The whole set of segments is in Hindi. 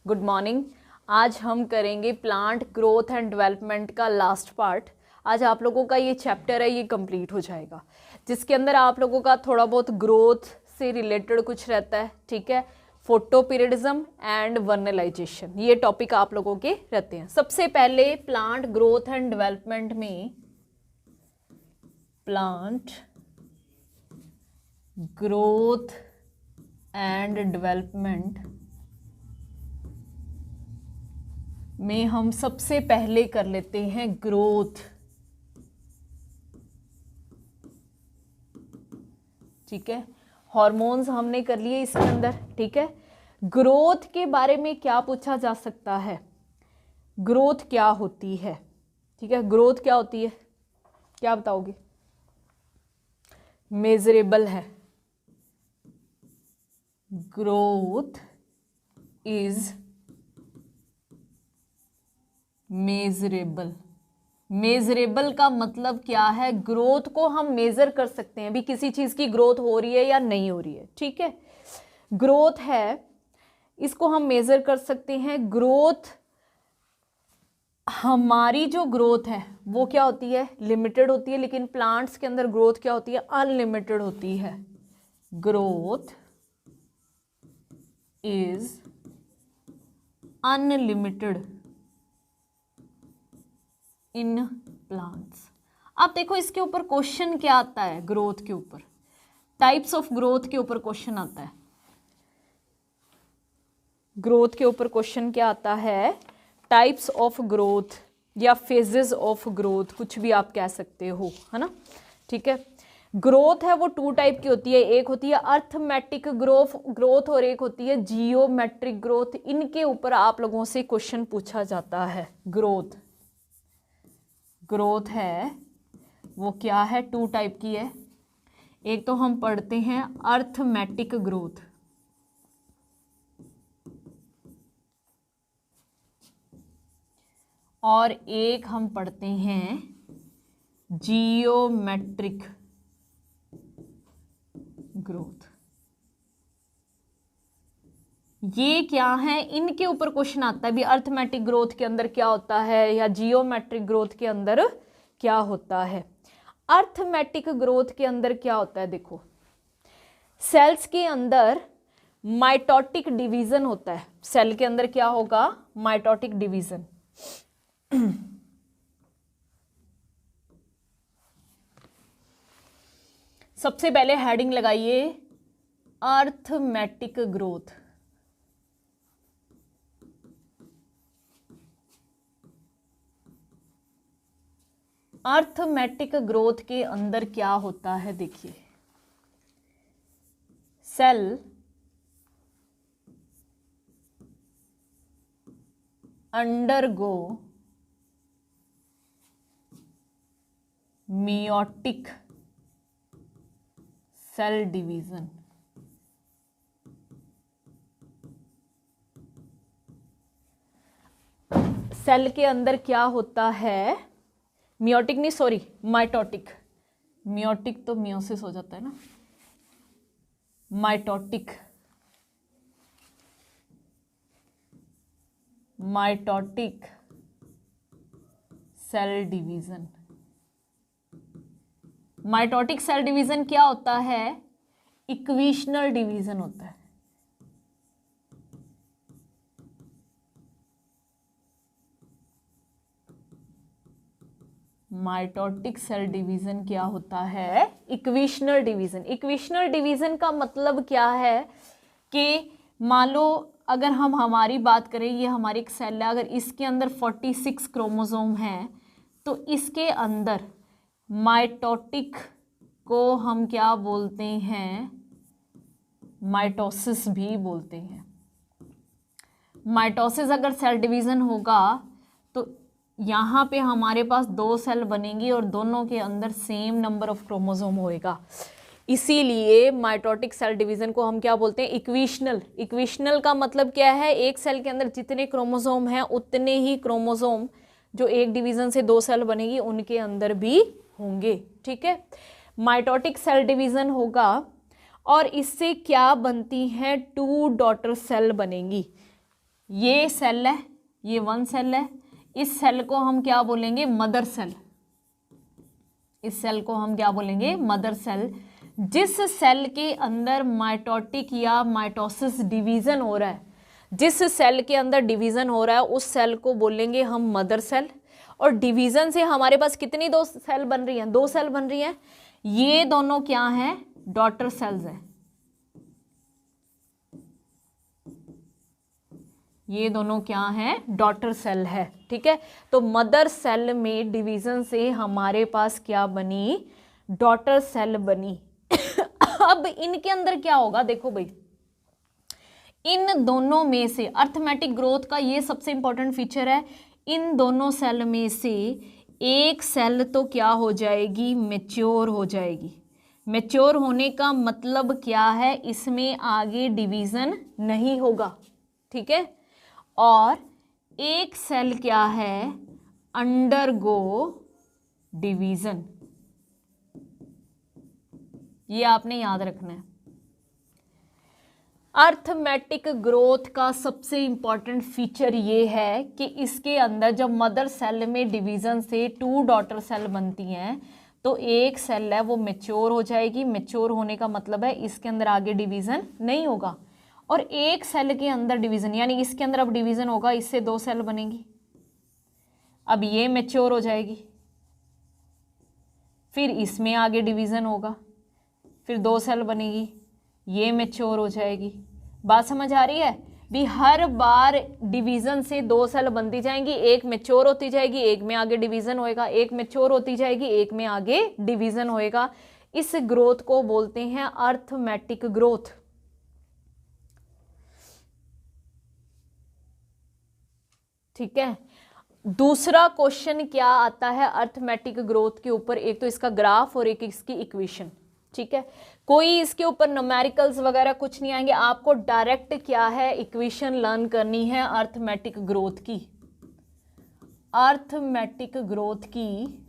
Good morning. आज हम करेंगे प्लांट ग्रोथ एंड डेवलपमेंट का लास्ट पार्ट। आज आप लोगों का ये चैप्टर है, ये कंप्लीट हो जाएगा, जिसके अंदर आप लोगों का थोड़ा बहुत ग्रोथ से रिलेटेड कुछ रहता है। ठीक है, फोटोपीरियडिज्म एंड वर्नलाइजेशन, ये टॉपिक आप लोगों के रहते हैं। सबसे पहले प्लांट ग्रोथ एंड डेवलपमेंट में प्लांट ग्रोथ एंड डेवलपमेंट में हम सबसे पहले कर लेते हैं ग्रोथ। ठीक है, हॉर्मोन्स हमने कर लिए इसके अंदर। ठीक है, ग्रोथ के बारे में क्या पूछा जा सकता है, ग्रोथ क्या होती है। ठीक है, ग्रोथ क्या होती है, क्या बताओगे? मेजरेबल है। Growth is measurable. मेजरेबल का मतलब क्या है? ग्रोथ को हम मेजर कर सकते हैं, भी किसी चीज की ग्रोथ हो रही है या नहीं हो रही है। ठीक है, ग्रोथ है, इसको हम मेजर कर सकते हैं। ग्रोथ, हमारी जो ग्रोथ है वो क्या होती है? लिमिटेड होती है, लेकिन प्लांट्स के अंदर ग्रोथ क्या होती है? अनलिमिटेड होती है। Growth is unlimited in plants. अब देखो इसके ऊपर क्वेश्चन क्या आता है, ग्रोथ के ऊपर, टाइप्स ऑफ ग्रोथ के ऊपर क्वेश्चन आता है। ग्रोथ के ऊपर क्वेश्चन क्या आता है? टाइप्स ऑफ ग्रोथ या फेजेस ऑफ ग्रोथ, कुछ भी आप कह सकते हो, है ना। ठीक है, ग्रोथ है वो टू टाइप की होती है, एक होती है अर्थमेटिक ग्रोथ और एक होती है जियोमेट्रिक ग्रोथ। इनके ऊपर आप लोगों से क्वेश्चन पूछा जाता है। ग्रोथ है वो क्या है? टू टाइप की है। एक तो हम पढ़ते हैं अर्थमेटिक ग्रोथ, और एक हम पढ़ते हैं जियोमेट्रिक ग्रोथ। ये क्या है? इनके ऊपर क्वेश्चन आता है भी, अर्थमेटिक ग्रोथ के अंदर क्या होता है या जियोमेट्रिक ग्रोथ के अंदर क्या होता है। अर्थमेटिक ग्रोथ के अंदर क्या होता है? देखो, सेल्स के अंदर माइटोटिक डिवीजन होता है। सेल के अंदर क्या होगा? Mitotic division. सबसे पहले हेडिंग लगाइए अर्थमेटिक ग्रोथ। अर्थमेटिक ग्रोथ के अंदर क्या होता है? देखिए, cell undergo meiotic cell division. Cell के अंदर क्या होता है? मियोटिक नहीं, सॉरी, माइटोटिक। मियोटिक तो मियोसिस हो जाता है ना, mitotic cell division. Mitotic cell division क्या होता है? इक्वेशनल डिवीजन होता है। माइटोटिक सेल डिवीजन क्या होता है? Equational division. इक्वेशनल डिवीजन का मतलब क्या है कि मान लो अगर हम हमारी बात करें, ये हमारी एक सेल है, अगर इसके अंदर 46 क्रोमोसोम हैं तो इसके अंदर माइटोटिक को हम क्या बोलते हैं? माइटोसिस भी बोलते हैं। माइटोसिस अगर सेल डिवीजन होगा तो यहाँ पे हमारे पास दो सेल बनेंगी और दोनों के अंदर सेम नंबर ऑफ क्रोमोसोम होएगा। इसीलिए माइटोटिक सेल डिवीजन को हम क्या बोलते हैं? इक्वेशनल। इक्वेशनल का मतलब क्या है? एक सेल के अंदर जितने क्रोमोसोम हैं उतने ही क्रोमोसोम जो एक डिवीजन से दो सेल बनेगी उनके अंदर भी होंगे। ठीक है, माइटोटिक सेल डिवीजन होगा और इससे क्या बनती हैं? टू डॉटर सेल बनेंगी। ये सेल है, ये वन सेल है, इस सेल को हम क्या बोलेंगे, मदर सेल। इस सेल को हम क्या बोलेंगे, मदर सेल। जिस सेल के अंदर माइटोटिक या माइटोसिस डिवीजन हो रहा है, जिस सेल के अंदर डिवीजन हो रहा है उस सेल को बोलेंगे हम मदर सेल। और डिवीजन से हमारे पास कितनी दो सेल बन रही हैं, दो सेल बन रही हैं। ये दोनों क्या हैं, डॉटर सेल्स हैं। ये दोनों क्या हैं, डॉटर सेल है। ठीक है, तो मदर सेल में डिवीजन से हमारे पास क्या बनी, डॉटर सेल बनी। अब इनके अंदर क्या होगा, देखो भाई, इन दोनों में से अर्थमेटिक ग्रोथ का ये सबसे इंपॉर्टेंट फीचर है। इन दोनों सेल में से एक सेल तो क्या हो जाएगी, मैच्योर हो जाएगी। मैच्योर होने का मतलब क्या है, इसमें आगे डिवीजन नहीं होगा। ठीक है, और एक सेल क्या है, अंडरगो डिवीजन। ये आपने याद रखना है। अर्थमेटिक ग्रोथ का सबसे इंपॉर्टेंट फीचर ये है कि इसके अंदर जब मदर सेल में डिवीजन से टू डॉटर सेल बनती हैं तो एक सेल है वो मैच्योर हो जाएगी। मैच्योर होने का मतलब है इसके अंदर आगे डिवीजन नहीं होगा। और एक सेल के अंदर डिवीजन, यानी इसके अंदर अब डिवीजन होगा, इससे दो सेल बनेंगी। अब ये मैच्योर हो जाएगी, फिर इसमें आगे डिवीजन होगा, फिर दो सेल बनेगी, ये मैच्योर हो जाएगी। बात समझ आ रही है भी, हर बार डिवीजन से दो सेल बनती जाएंगी, एक मैच्योर होती जाएगी, एक में आगे डिवीजन होएगा, एक मैच्योर होती जाएगी, एक में आगे डिवीजन होएगा। इस ग्रोथ को बोलते हैं अर्थमेटिक ग्रोथ। ठीक है, दूसरा क्वेश्चन क्या आता है अर्थमेटिक ग्रोथ के ऊपर, एक तो इसका ग्राफ और एक इसकी इक्वेशन। ठीक है, कोई इसके ऊपर न्यूमेरिकल्स वगैरह कुछ नहीं आएंगे, आपको डायरेक्ट क्या है, इक्वेशन लर्न करनी है अर्थमेटिक ग्रोथ की। अर्थमेटिक ग्रोथ की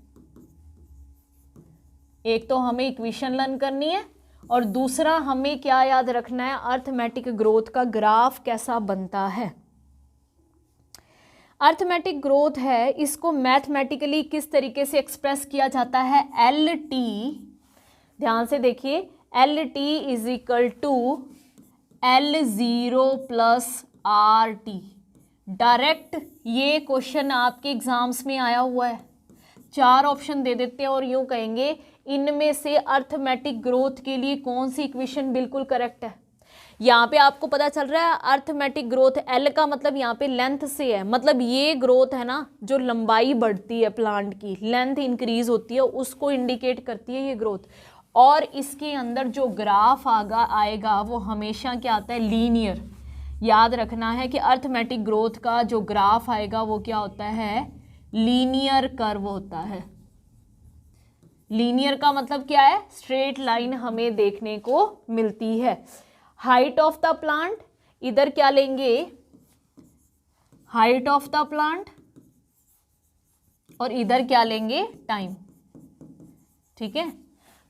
एक तो हमें इक्वेशन लर्न करनी है और दूसरा हमें क्या याद रखना है, अर्थमेटिक ग्रोथ का ग्राफ कैसा बनता है। अर्थमेटिक ग्रोथ है, इसको मैथमेटिकली किस तरीके से एक्सप्रेस किया जाता है, एल टी, ध्यान से देखिए, L T is equal to L0 plus R T. Direct ये क्वेश्चन आपके एग्जाम्स में आया हुआ है। चार ऑप्शन दे देते हैं और यूं कहेंगे इनमें से अर्थमेटिक ग्रोथ के लिए कौन सी इक्वेशन बिल्कुल करेक्ट है। यहाँ पे आपको पता चल रहा है अर्थमेटिक ग्रोथ, एल का मतलब यहाँ पे लेंथ से है, मतलब ये ग्रोथ है ना, जो लंबाई बढ़ती है प्लांट की, लेंथ इंक्रीज होती है, उसको इंडिकेट करती है ये ग्रोथ। और इसके अंदर जो ग्राफ आएगा वो हमेशा क्या आता है, लीनियर। याद रखना है कि अर्थमेटिक ग्रोथ का जो ग्राफ आएगा वो क्या होता है, लीनियर कर्व होता है। लीनियर का मतलब क्या है, स्ट्रेट लाइन हमें देखने को मिलती है। हाइट ऑफ द प्लांट, इधर क्या लेंगे, हाइट ऑफ द प्लांट, और इधर क्या लेंगे, टाइम। ठीक है,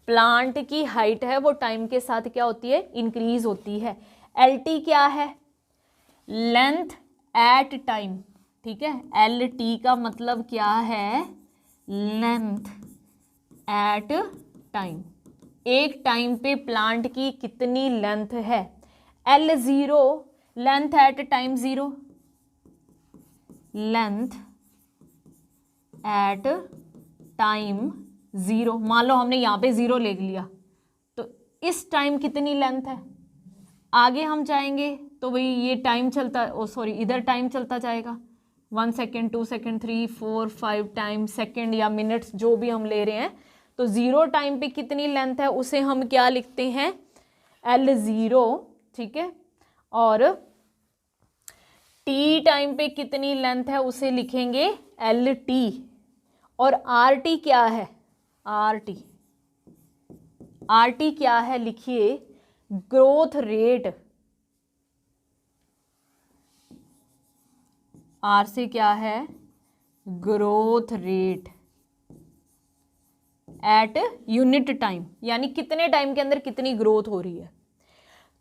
प्लांट की हाइट है वो टाइम के साथ क्या होती है, इंक्रीज होती है। एल टी क्या है, लेंथ एट टाइम। ठीक है, एल टी का मतलब क्या है, लेंथ एट टाइम, एक टाइम पे प्लांट की कितनी लेंथ है। L0 length at time 0, length at time 0। मान लो हमने यहाँ पे 0 ले लिया तो इस टाइम कितनी लेंथ है। आगे हम जाएंगे तो भाई ये टाइम चलता, इधर टाइम चलता जाएगा, 1 सेकेंड, 2 सेकेंड, 3, 4, 5 टाइम, सेकेंड या मिनट्स जो भी हम ले रहे हैं। तो 0 टाइम पे कितनी लेंथ है उसे हम क्या लिखते हैं, L0। ठीक है, और T टाइम पे कितनी लेंथ है उसे लिखेंगे LT। और RT क्या है, RT क्या है, लिखिए ग्रोथ रेट। R से क्या है, growth rate at unit time, यानी कितने टाइम के अंदर कितनी ग्रोथ हो रही है।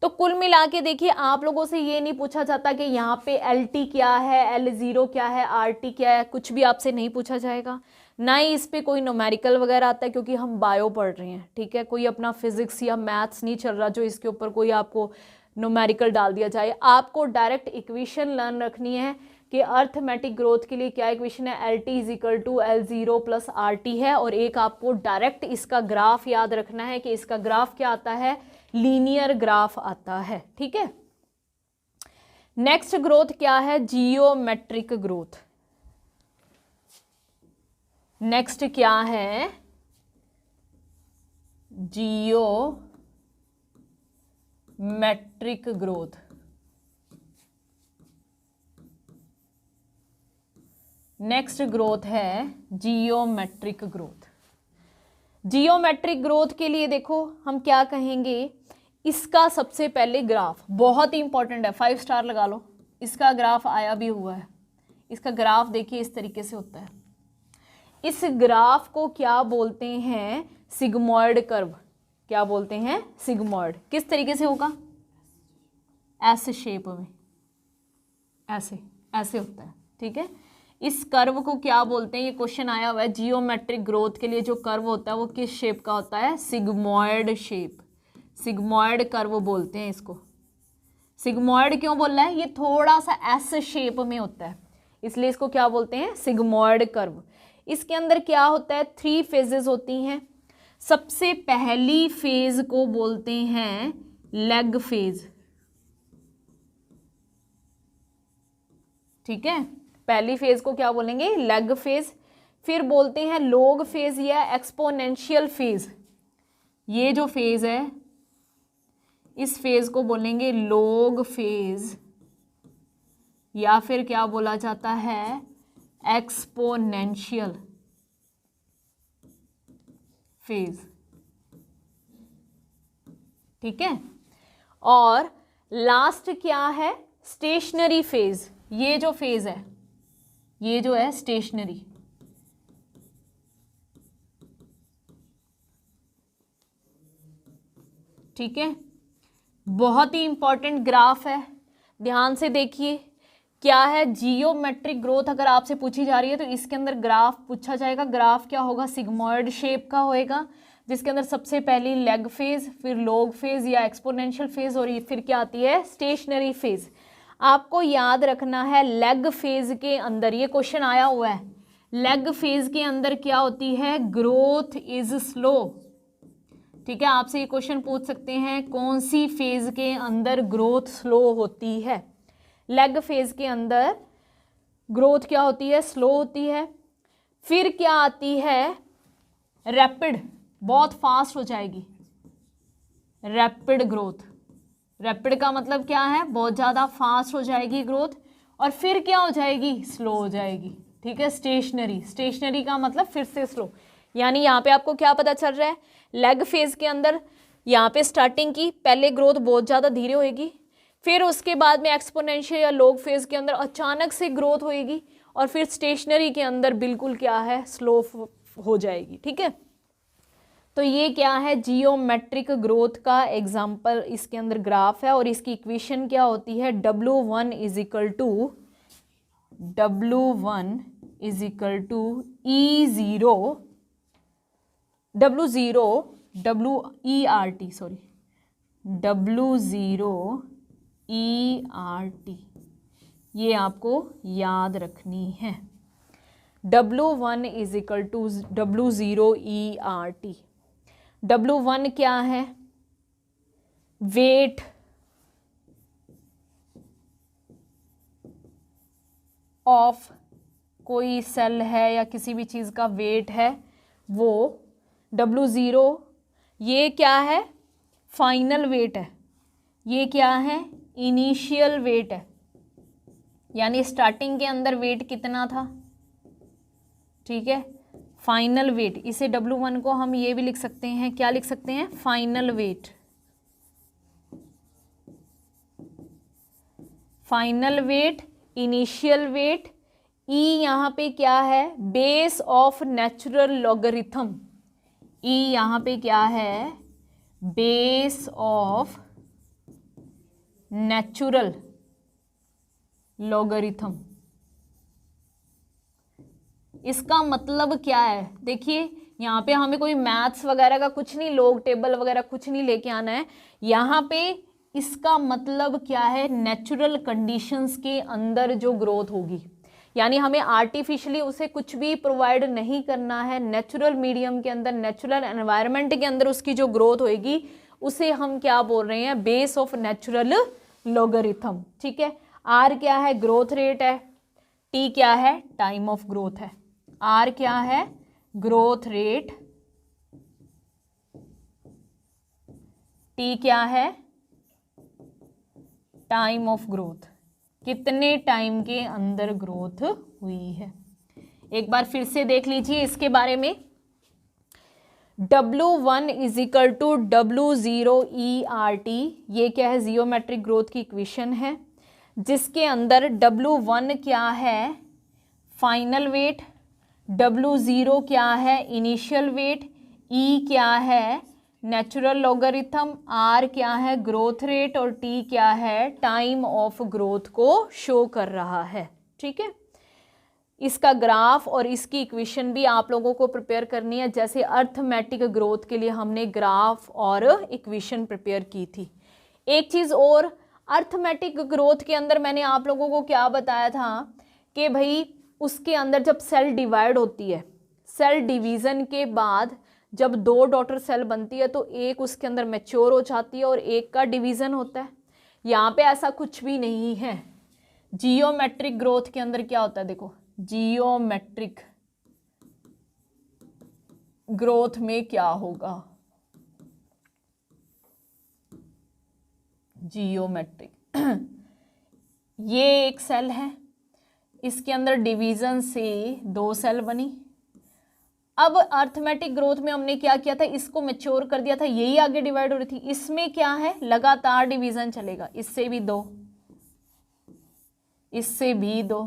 तो कुल मिला के देखिए, आप लोगों से ये नहीं पूछा जाता कि यहाँ पे LT क्या है, L0 क्या है, RT क्या है, कुछ भी आपसे नहीं पूछा जाएगा। ना ही इस पे कोई न्यूमेरिकल वगैरह आता है, क्योंकि हम बायो पढ़ रहे हैं, ठीक है। कोई अपना फिजिक्स या मैथ्स नहीं चल रहा जो इसके ऊपर कोई आपको न्यूमेरिकल डाल दिया जाए। आपको डायरेक्ट इक्वेशन लर्न रखनी है कि अर्थमेटिक ग्रोथ के लिए क्या इक्वेशन है, LT is equal to L0 plus RT है। और एक आपको डायरेक्ट इसका ग्राफ याद रखना है कि इसका ग्राफ क्या आता है, लीनियर ग्राफ आता है, ठीक है। नेक्स्ट ग्रोथ क्या है, जियोमेट्रिक ग्रोथ। नेक्स्ट क्या है, जियोमेट्रिक ग्रोथ। नेक्स्ट ग्रोथ है जियोमेट्रिक ग्रोथ। जियोमेट्रिक ग्रोथ के लिए देखो हम क्या कहेंगे, इसका सबसे पहले ग्राफ बहुत ही इंपॉर्टेंट है, 5 स्टार लगा लो। इसका ग्राफ आया भी हुआ है। इसका ग्राफ देखिए इस तरीके से होता है। इस ग्राफ को क्या बोलते हैं, सिग्मॉइड कर्व। क्या बोलते हैं, सिग्मॉइड। किस तरीके से होगा, ऐसे शेप में, ऐसे ऐसे होता है, ठीक है। इस कर्व को क्या बोलते हैं, ये क्वेश्चन आया हुआ है। जियोमेट्रिक ग्रोथ के लिए जो कर्व होता है वो किस शेप का होता है, सिग्मॉइड शेप। सिग्मॉइड कर्व बोलते हैं इसको। सिग्मॉइड क्यों बोल रहा है, ये थोड़ा सा एस शेप में होता है, इसलिए इसको क्या बोलते हैं, सिग्मॉइड कर्व। इसके अंदर क्या होता है, 3 फेजेस होती हैं। सबसे पहली फेज को बोलते हैं लेग फेज, ठीक है। पहली फेज को क्या बोलेंगे, लेग फेज। फिर बोलते हैं लॉग फेज या एक्सपोनेंशियल फेज। ये जो फेज है इस फेज को बोलेंगे लॉग फेज, या फिर क्या बोला जाता है, एक्सपोनेंशियल फेज, ठीक है। और लास्ट क्या है, स्टेशनरी फेज। ये जो फेज है, ये जो है स्टेशनरी, ठीक है। बहुत ही इंपॉर्टेंट ग्राफ है, ध्यान से देखिए। क्या है, जियोमेट्रिक ग्रोथ अगर आपसे पूछी जा रही है तो इसके अंदर ग्राफ पूछा जाएगा। ग्राफ क्या होगा, सिग्मॉइड शेप का होएगा, जिसके अंदर सबसे पहली लेग फेज, फिर लॉग फेज या एक्सपोनेंशियल फेज, और फिर क्या आती है, स्टेशनरी फेज। आपको याद रखना है लेग फेज के अंदर, ये क्वेश्चन आया हुआ है, लेग फेज के अंदर क्या होती है, ग्रोथ इज स्लो, ठीक है। आपसे ये क्वेश्चन पूछ सकते हैं कौन सी फेज के अंदर ग्रोथ स्लो होती है। लेग फेज के अंदर ग्रोथ क्या होती है, स्लो होती है। फिर क्या आती है, रैपिड, बहुत फास्ट हो जाएगी, रैपिड ग्रोथ। रैपिड का मतलब क्या है, बहुत ज़्यादा फास्ट हो जाएगी ग्रोथ। और फिर क्या हो जाएगी, स्लो हो जाएगी, ठीक है। स्टेशनरी, स्टेशनरी का मतलब फिर से स्लो। यानी यहाँ पे आपको क्या पता चल रहा है, लेग फेज के अंदर यहाँ पे स्टार्टिंग की पहले ग्रोथ बहुत ज़्यादा धीरे होएगी, फिर उसके बाद में एक्सपोनेंशियल या लॉग फेज के अंदर अचानक से ग्रोथ होएगी, और फिर स्टेशनरी के अंदर बिल्कुल क्या है, स्लो हो जाएगी, ठीक है। तो ये क्या है, जियोमेट्रिक ग्रोथ का एग्जाम्पल इसके अंदर ग्राफ है। और इसकी इक्वेशन क्या होती है, W1 is equal to E0 W0ERT, ये आपको याद रखनी है। W1 is equal to W0ERT। W1 क्या है, वेट ऑफ कोई सेल है या किसी भी चीज़ का वेट है वो। W0 ये क्या है, फाइनल वेट है। ये क्या है, इनिशियल वेट है, यानी स्टार्टिंग के अंदर वेट कितना था, ठीक है, फाइनल वेट। इसे W1 को हम ये भी लिख सकते हैं, क्या लिख सकते हैं, final weight. Final weight, initial weight. E यहाँ पे क्या है, base of natural logarithm. E यहाँ पे क्या है, बेस ऑफ नेचुरल लॉगरिथम। इसका मतलब क्या है, देखिए यहाँ पे हमें कोई मैथ्स वगैरह का कुछ नहीं, लॉग टेबल वगैरह कुछ नहीं लेके आना है। यहाँ पे इसका मतलब क्या है, नेचुरल कंडीशंस के अंदर जो ग्रोथ होगी, यानी हमें आर्टिफिशियली उसे कुछ भी प्रोवाइड नहीं करना है। नेचुरल मीडियम के अंदर, नेचुरल एनवायरनमेंट के अंदर उसकी जो ग्रोथ होगी उसे हम क्या बोल रहे हैं, बेस ऑफ नेचुरल लॉगरिथम। ठीक है, आर क्या है, ग्रोथ रेट है, टी क्या है, टाइम ऑफ ग्रोथ है। आर क्या है, ग्रोथ रेट, टी क्या है, टाइम ऑफ ग्रोथ, कितने टाइम के अंदर ग्रोथ हुई है। एक बार फिर से देख लीजिए इसके बारे में। W1 is equal to W0 ERT, ये क्या है, जियोमेट्रिक ग्रोथ की इक्वेशन है, जिसके अंदर W1 क्या है, फाइनल वेट, W0 क्या है, इनिशियल वेट, E क्या है, नेचुरल लॉगरिथम, R क्या है, ग्रोथ रेट, और T क्या है, टाइम ऑफ ग्रोथ को शो कर रहा है। ठीक है, इसका ग्राफ और इसकी इक्वेशन भी आप लोगों को प्रिपेयर करनी है, जैसे अर्थमेटिक ग्रोथ के लिए हमने ग्राफ और इक्वेशन प्रिपेयर की थी। एक चीज़ और, अर्थमेटिक ग्रोथ के अंदर मैंने आप लोगों को क्या बताया था कि भाई उसके अंदर जब सेल डिवाइड होती है, सेल डिवीज़न के बाद जब दो डॉटर सेल बनती है तो एक उसके अंदर मैच्योर हो जाती है और एक का डिवीज़न होता है। यहाँ पे ऐसा कुछ भी नहीं है। जियोमेट्रिक ग्रोथ के अंदर क्या होता है, देखो जियोमेट्रिक ग्रोथ में क्या होगा, जियोमेट्रिक ये एक सेल है, इसके अंदर डिवीजन से दो सेल बनी। अब अर्थमेटिक ग्रोथ में हमने क्या किया था, इसको मैच्योर कर दिया था, यही आगे डिवाइड हो रही थी। इसमें क्या है, लगातार डिवीजन चलेगा, इससे भी दो, इससे भी दो,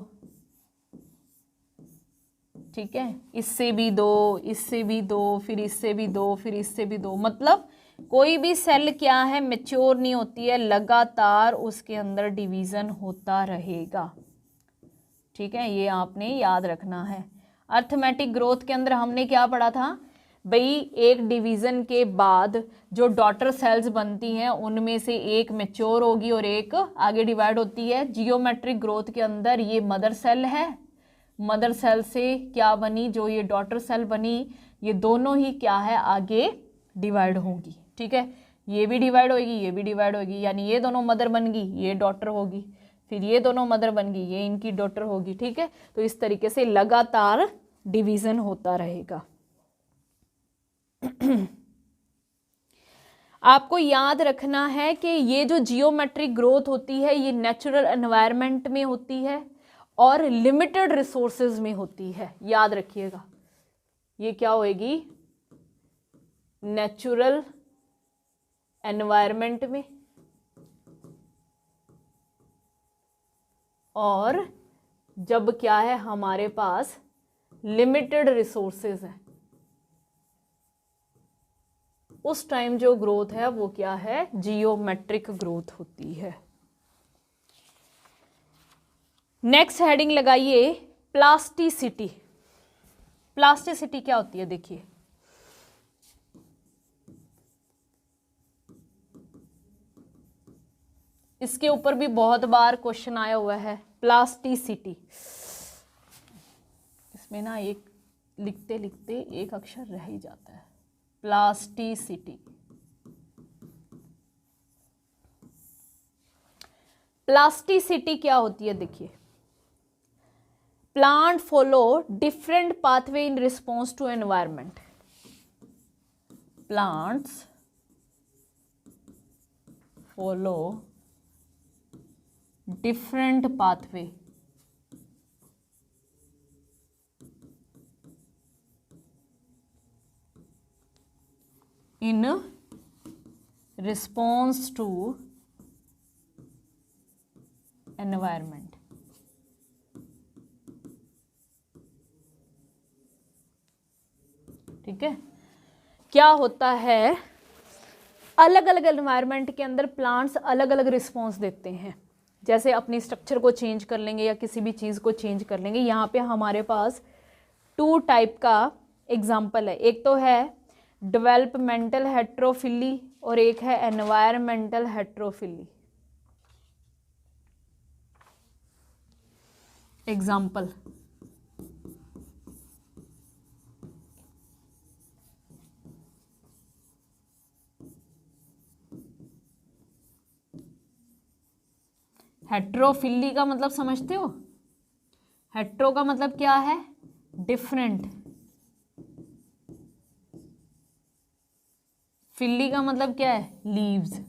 ठीक है, इससे भी दो, इससे भी दो, फिर इससे भी दो, फिर इससे भी दो। मतलब कोई भी सेल क्या है, मैच्योर नहीं होती है, लगातार उसके अंदर डिवीजन होता रहेगा। ठीक है, ये आपने याद रखना है। अर्थमेटिक ग्रोथ के अंदर हमने क्या पढ़ा था भाई, एक डिवीजन के बाद जो डॉटर सेल्स बनती हैं उनमें से एक मैच्योर होगी और एक आगे डिवाइड होती है। जियोमेट्रिक ग्रोथ के अंदर ये मदर सेल है, मदर सेल से क्या बनी, जो ये डॉटर सेल बनी, ये दोनों ही क्या है, आगे डिवाइड होंगी। ठीक है, ये भी डिवाइड होगी, ये भी डिवाइड होगी, यानी ये दोनों मदर बन गई, ये डॉटर होगी, फिर ये दोनों मदर बन गई, ये इनकी डॉटर होगी। ठीक है, तो इस तरीके से लगातार डिवीजन होता रहेगा। आपको याद रखना है कि ये जो जियोमेट्रिक ग्रोथ होती है ये नेचुरल एनवायरनमेंट में होती है और लिमिटेड रिसोर्सेज में होती है। याद रखिएगा, ये क्या होएगी, नेचुरल एनवायरनमेंट में और जब क्या है हमारे पास लिमिटेड रिसोर्सेज हैं, उस टाइम जो ग्रोथ है वो क्या है, जियोमेट्रिक ग्रोथ होती है। नेक्स्ट हेडिंग लगाइए, प्लास्टिसिटी। प्लास्टिसिटी क्या होती है, देखिए इसके ऊपर भी बहुत बार क्वेश्चन आया हुआ है। प्लास्टिसिटी, इसमें ना एक लिखते लिखते एक अक्षर रह ही जाता है। प्लास्टिसिटी, प्लास्टिसिटी क्या होती है, देखिए plant follow different pathway in response to environment. Plants follow different pathway in response to environment। ठीक है, क्या होता है, अलग अलग एनवायरनमेंट के अंदर प्लांट्स अलग अलग रिस्पॉन्स देते हैं, जैसे अपनी स्ट्रक्चर को चेंज कर लेंगे या किसी भी चीज़ को चेंज कर लेंगे। यहाँ पे हमारे पास 2 टाइप का एग्जाम्पल है, एक तो है डेवलपमेंटल हेट्रोफिली और एक है एनवायरमेंटल हेट्रोफिली। एग्जाम्पल, हेट्रोफिली का मतलब समझते हो? हेट्रो का मतलब क्या है? डिफरेंट। फिली का मतलब क्या है? लीव्स।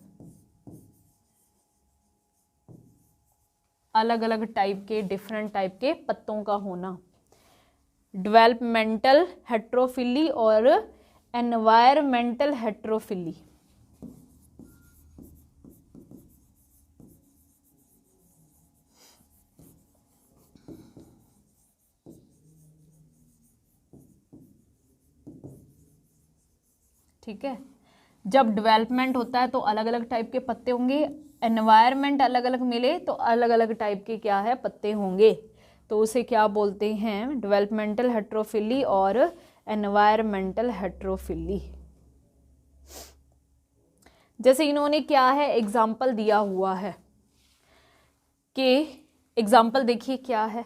अलग अलग टाइप के, डिफरेंट टाइप के पत्तों का होना। डेवलपमेंटल हेट्रोफिली और एनवायरमेंटल हेट्रोफिली। ठीक है, जब डेवलपमेंट होता है तो अलग अलग टाइप के पत्ते होंगे, एनवायरनमेंट अलग अलग मिले तो अलग अलग टाइप के क्या है? पत्ते होंगे। तो उसे क्या बोलते हैं? डेवलपमेंटल हेट्रोफिली और एनवायरमेंटल हेट्रोफिली। जैसे इन्होंने क्या है एग्जाम्पल दिया हुआ है कि एग्जाम्पल देखिए क्या है।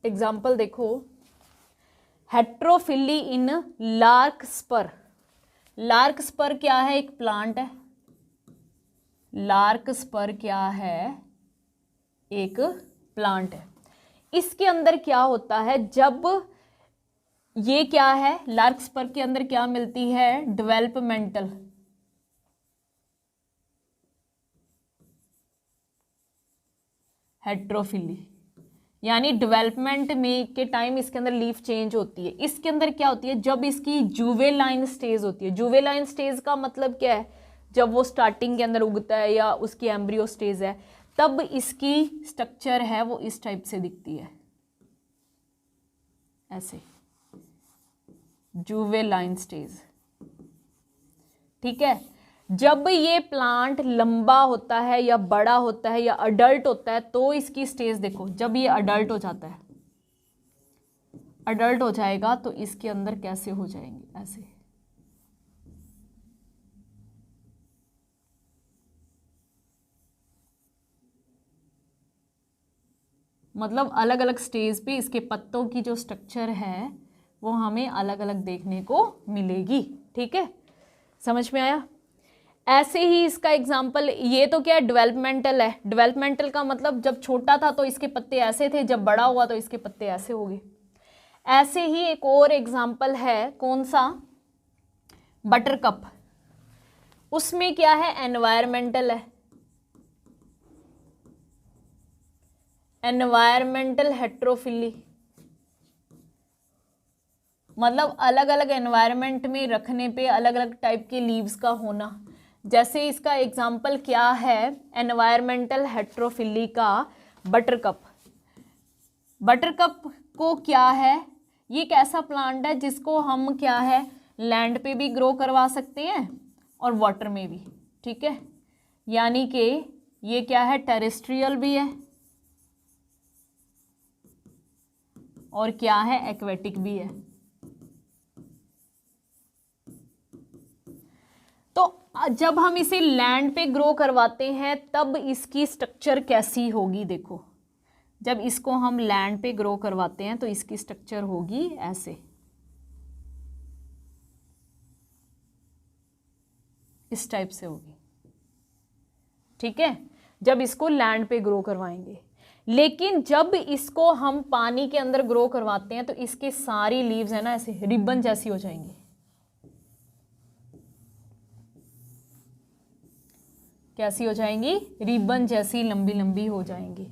एग्जाम्पल देखो, हेट्रोफिली इन लार्कस्पर। लार्कस्पर क्या है? एक प्लांट है। लार्कस्पर क्या है? एक प्लांट है। इसके अंदर क्या होता है? जब ये क्या है, लार्कस्पर के अंदर क्या मिलती है? डेवलपमेंटल हेट्रोफिली, यानी डेवलपमेंट में के टाइम इसके अंदर लीफ चेंज होती है। इसके अंदर क्या होती है? जब इसकी जुवेलाइन स्टेज होती है। जुवेलाइन स्टेज का मतलब क्या है? जब वो स्टार्टिंग के अंदर उगता है या उसकी एम्ब्रियो स्टेज है, तब इसकी स्ट्रक्चर है वो इस टाइप से दिखती है, ऐसे, जुवेलाइन स्टेज। ठीक है, जब ये प्लांट लंबा होता है या बड़ा होता है या अडल्ट होता है तो इसकी स्टेज देखो, जब ये अडल्ट हो जाता है, अडल्ट हो जाएगा तो इसके अंदर कैसे हो जाएंगे? ऐसे। मतलब अलग अलग स्टेज पे इसके पत्तों की जो स्ट्रक्चर है वो हमें अलग अलग देखने को मिलेगी। ठीक है, समझ में आया? ऐसे ही इसका एग्जाम्पल, ये तो क्या है? डेवलपमेंटल है। डेवलपमेंटल का मतलब जब छोटा था तो इसके पत्ते ऐसे थे, जब बड़ा हुआ तो इसके पत्ते ऐसे हो गए। ऐसे ही एक और एग्जाम्पल है, कौन सा? बटरकप। उसमें क्या है? एनवायरमेंटल है। एनवायरमेंटल हेट्रोफिली मतलब अलग अलग एनवायरनमेंट में रखने पे अलग अलग टाइप के लीव्स का होना। जैसे इसका एग्जाम्पल क्या है एनवायरमेंटल हेट्रोफिली का? बटरकप। बटरकप को क्या है? ये एक ऐसा प्लांट है जिसको हम क्या है, लैंड पे भी ग्रो करवा सकते हैं और वाटर में भी। ठीक है, यानी कि ये क्या है, टेरेस्ट्रियल भी है और क्या है, एक्वेटिक भी है। तो जब हम इसे लैंड पे ग्रो करवाते हैं तब इसकी स्ट्रक्चर कैसी होगी? देखो, जब इसको हम लैंड पे ग्रो करवाते हैं तो इसकी स्ट्रक्चर होगी ऐसे, इस टाइप से होगी। ठीक है, जब इसको लैंड पे ग्रो करवाएंगे। लेकिन जब इसको हम पानी के अंदर ग्रो करवाते हैं तो इसके सारी लीव्स है ना ऐसे रिबन जैसी हो जाएंगी। कैसी हो जाएंगी? रिबन जैसी लंबी लंबी हो जाएंगी।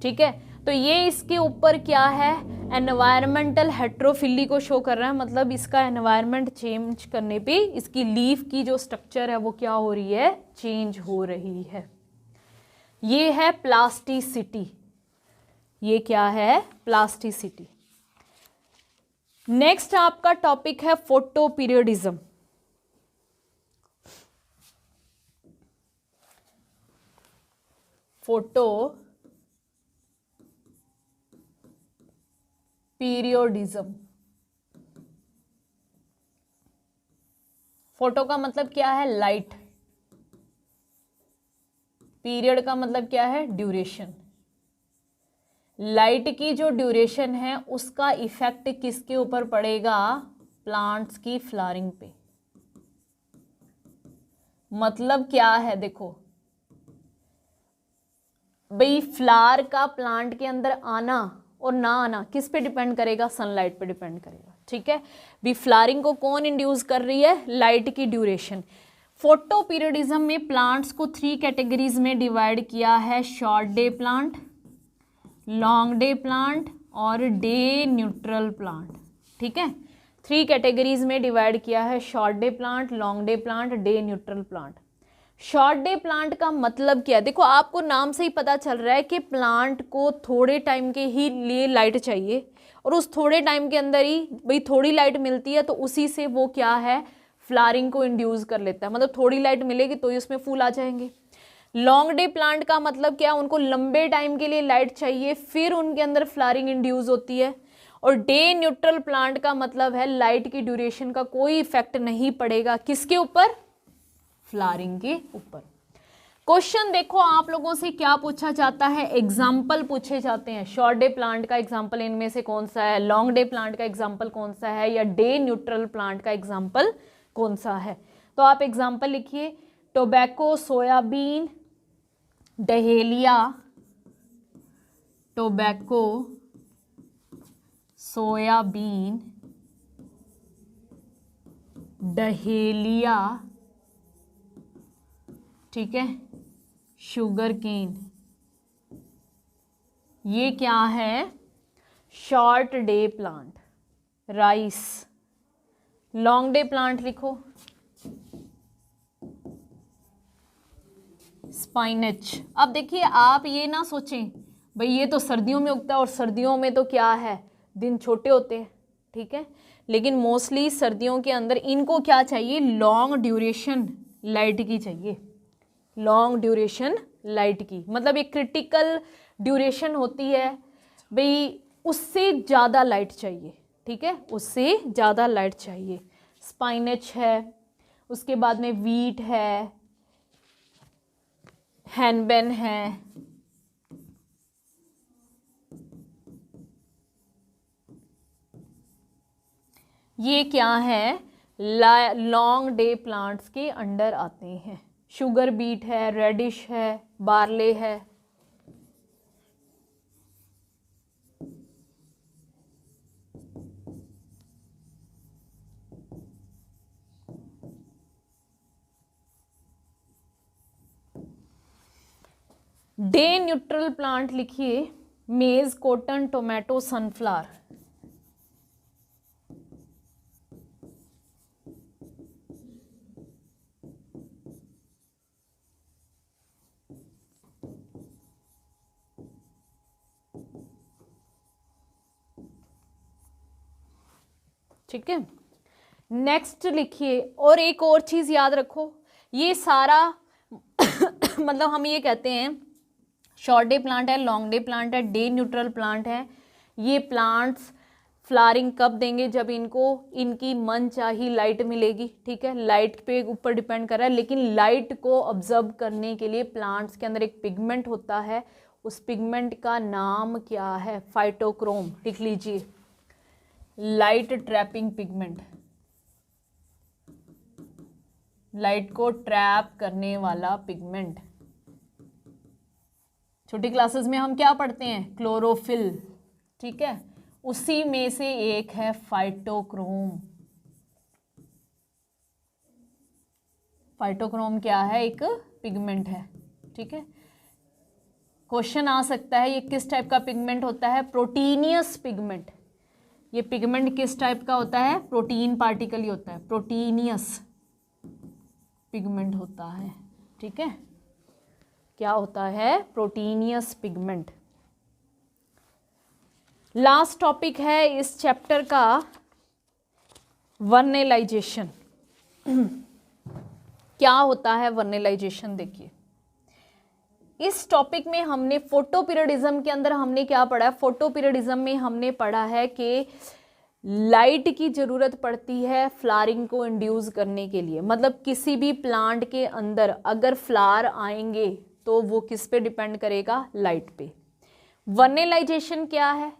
ठीक है, तो ये इसके ऊपर क्या है, एनवायरमेंटल हेट्रोफिली को शो कर रहा है। मतलब इसका एनवायरनमेंट चेंज करने पे इसकी लीफ की जो स्ट्रक्चर है वो क्या हो रही है, चेंज हो रही है। ये है प्लास्टिसिटी। ये क्या है, प्लास्टिसिटी। नेक्स्ट आपका टॉपिक है photo periodism. Photo periodism. Photo का मतलब क्या है? लाइट। पीरियड का मतलब क्या है? ड्यूरेशन। लाइट की जो ड्यूरेशन है उसका इफेक्ट किसके ऊपर पड़ेगा? प्लांट्स की फ्लावरिंग पे। मतलब क्या है? देखो भाई, फ्लावर का प्लांट के अंदर आना और ना आना किस पे डिपेंड करेगा? सनलाइट पे डिपेंड करेगा। ठीक है, भी फ्लावरिंग को कौन इंड्यूस कर रही है? लाइट की ड्यूरेशन। फोटो पीरियडिज्म में प्लांट्स को 3 कैटेगरीज में डिवाइड किया है, short day plant, long day plant और डे न्यूट्रल प्लांट। ठीक है, 3 कैटेगरीज में डिवाइड किया है, short day plant, long day plant, day neutral plant. Short day plant का मतलब क्या है? देखो आपको नाम से ही पता चल रहा है कि प्लांट को थोड़े टाइम के ही लिए लाइट चाहिए और उस थोड़े टाइम के अंदर ही भाई थोड़ी लाइट मिलती है तो उसी से वो क्या है? फ्लावरिंग को इंड्यूस कर लेता है। मतलब थोड़ी लाइट मिलेगी तो ही उसमें फूल आ जाएंगे। लॉन्ग डे प्लांट का मतलब क्या? उनको लंबे टाइम के लिए लाइट चाहिए, फिर उनके अंदर फ्लावरिंग इंड्यूस होती है। और डे न्यूट्रल प्लांट का मतलब है लाइट की ड्यूरेशन का कोई इफेक्ट नहीं पड़ेगा। किसके ऊपर? फ्लावरिंग के ऊपर। क्वेश्चन देखो आप लोगों से क्या पूछा जाता है? एग्जाम्पल पूछे जाते हैं। शॉर्ट डे प्लांट का एग्जाम्पल इनमें से कौन सा है? लॉन्ग डे प्लांट का एग्जाम्पल कौन सा है? या डे न्यूट्रल प्लांट का एग्जाम्पल कौन सा है? तो आप एग्जाम्पल लिखिए, tobacco, soybean, dahlia, tobacco, soybean, dahlia, ठीक है, शुगर केन। ये क्या है? Short day plant. Rice. Long day plant लिखो, स्पाइनच। अब देखिए आप ये ना सोचें भाई ये तो सर्दियों में उगता है और सर्दियों में तो क्या है? दिन छोटे होते हैं। ठीक है, लेकिन मोस्टली सर्दियों के अंदर इनको क्या चाहिए? लॉन्ग ड्यूरेशन लाइट की चाहिए। लॉन्ग ड्यूरेशन लाइट की मतलब एक क्रिटिकल ड्यूरेशन होती है भाई, उससे ज़्यादा लाइट चाहिए। ठीक है, उससे ज़्यादा लाइट चाहिए। स्पाइनच है, उसके बाद में वीट है, हैनबेन है, ये क्या है? लॉन्ग डे प्लांट्स के अंडर आते हैं। शुगर बीट है, रेडिश है, बार्ले है। डे न्यूट्रल प्लांट लिखिए, मेज, कॉटन, टोमेटो, सनफ्लावर। ठीक है, नेक्स्ट लिखिए। और एक और चीज याद रखो, ये सारा मतलब हम ये कहते हैं शॉर्ट डे प्लांट है, लॉन्ग डे प्लांट है, डे न्यूट्रल प्लांट है। ये प्लांट्स फ्लावरिंग कब देंगे? जब इनको इनकी मनचाही लाइट मिलेगी। ठीक है, लाइट पे ऊपर डिपेंड कर रहा है, लेकिन लाइट को ऑब्जर्व करने के लिए प्लांट्स के अंदर एक पिगमेंट होता है। उस पिगमेंट का नाम क्या है? फाइटोक्रोम। लिख लीजिए, लाइट ट्रैपिंग पिगमेंट। लाइट को ट्रैप करने वाला पिगमेंट। छोटी क्लासेस में हम क्या पढ़ते हैं? क्लोरोफिल। ठीक है, उसी में से एक है फाइटोक्रोम। फाइटोक्रोम क्या है? एक पिगमेंट है। ठीक है, क्वेश्चन आ सकता है ये किस टाइप का पिगमेंट होता है? Proteinaceous pigment. ये पिगमेंट किस टाइप का होता है? प्रोटीन पार्टिकल ही होता है, प्रोटीनियस पिगमेंट होता है। ठीक है, क्या होता है? Proteinaceous pigment. लास्ट टॉपिक है इस चैप्टर का, वर्नेलाइजेशन क्या होता है? वर्नेलाइजेशन देखिए, इस टॉपिक में हमने फोटो पीरियडिज्म के अंदर हमने क्या पढ़ा है? फोटो पीरियडिज्म में हमने पढ़ा है कि लाइट की ज़रूरत पड़ती है फ्लावरिंग को इंड्यूस करने के लिए। मतलब किसी भी प्लांट के अंदर अगर फ्लावर आएंगे तो वो किस पे डिपेंड करेगा? लाइट पे। वर्नेलाइजेशन क्या है?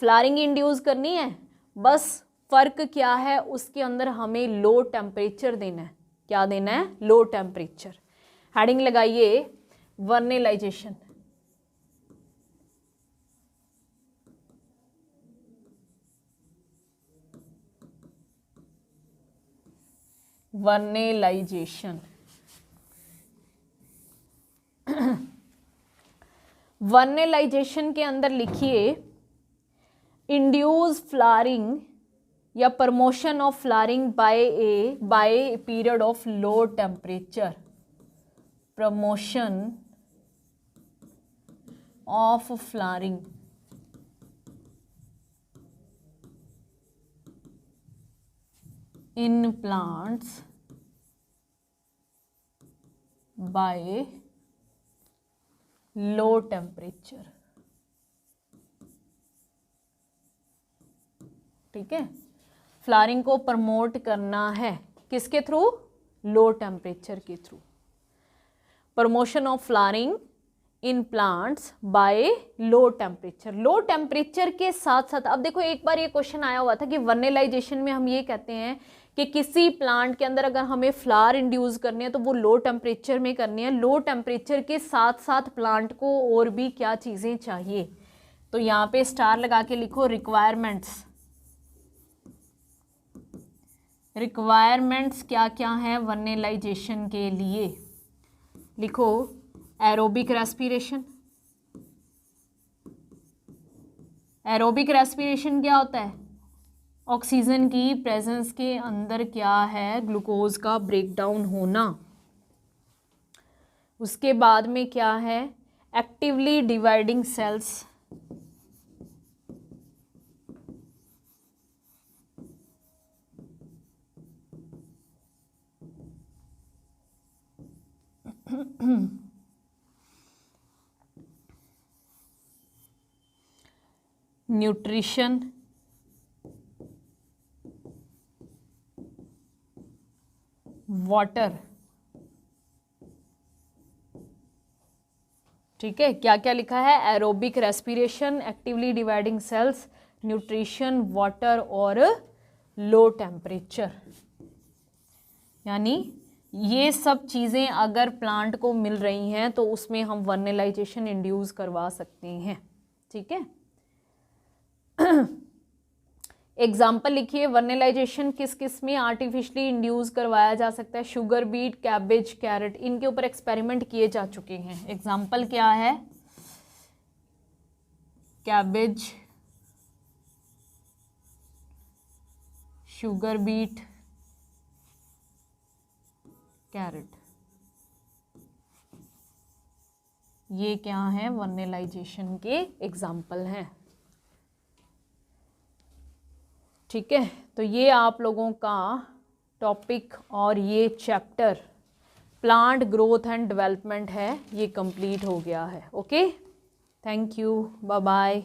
फ्लावरिंग इंड्यूस करनी है, बस फ़र्क क्या है? उसके अंदर हमें लो टेम्परेचर देना है। क्या देना है? Low temperature. हेडिंग लगाइए वर्नेलाइजेशन। वर्नेलाइजेशन वर्नेलाइजेशन के अंदर लिखिए इंड्यूस फ्लावरिंग या promotion of flowering by a period of low temperature. Promotion of flowering in plants by low temperature। ठीक है, फ्लावरिंग को प्रमोट करना है किसके थ्रू? लो टेम्परेचर के through. Promotion of flowering in plants by low temperature. Low temperature के साथ साथ, अब देखो एक बार ये क्वेश्चन आया हुआ था कि वर्नेलाइजेशन में हम ये कहते हैं कि किसी प्लांट के अंदर अगर हमें फ्लावर इंड्यूस करने हैं तो वो लो टेम्परेचर में करनी है। लो टेम्परेचर के साथ साथ प्लांट को और भी क्या चीज़ें चाहिए? तो यहाँ पे स्टार लगा के लिखो रिक्वायरमेंट्स। रिक्वायरमेंट्स क्या क्या हैं वर्नेलाइजेशन के लिए? लिखो एरोबिक रेस्पिरेशन। एरोबिक रेस्पिरेशन क्या होता है? ऑक्सीजन की प्रेजेंस के अंदर क्या है? ग्लूकोज का ब्रेकडाउन होना। उसके बाद में क्या है? Actively dividing cells. Nutrition, water. ठीक है, क्या क्या लिखा है? Aerobic respiration, actively dividing cells, nutrition, water और लो टेम्परेचर। यानी ये सब चीज़ें अगर प्लांट को मिल रही हैं तो उसमें हम वर्नेलाइजेशन इंड्यूस करवा सकते हैं। ठीक है, एग्जाम्पल लिखिए वर्नेलाइजेशन किस किस में आर्टिफिशियली इंड्यूस करवाया जा सकता है? शुगर बीट, कैबेज, कैरेट, इनके ऊपर एक्सपेरिमेंट किए जा चुके हैं। एग्जाम्पल क्या है? कैबेज, शुगर बीट, कैरेट, ये क्या है? वर्नेलाइजेशन के एग्जाम्पल हैं। ठीक है, तो ये आप लोगों का टॉपिक और ये chapter plant growth and development है, ये कंप्लीट हो गया है। Okay, thank you, bye bye.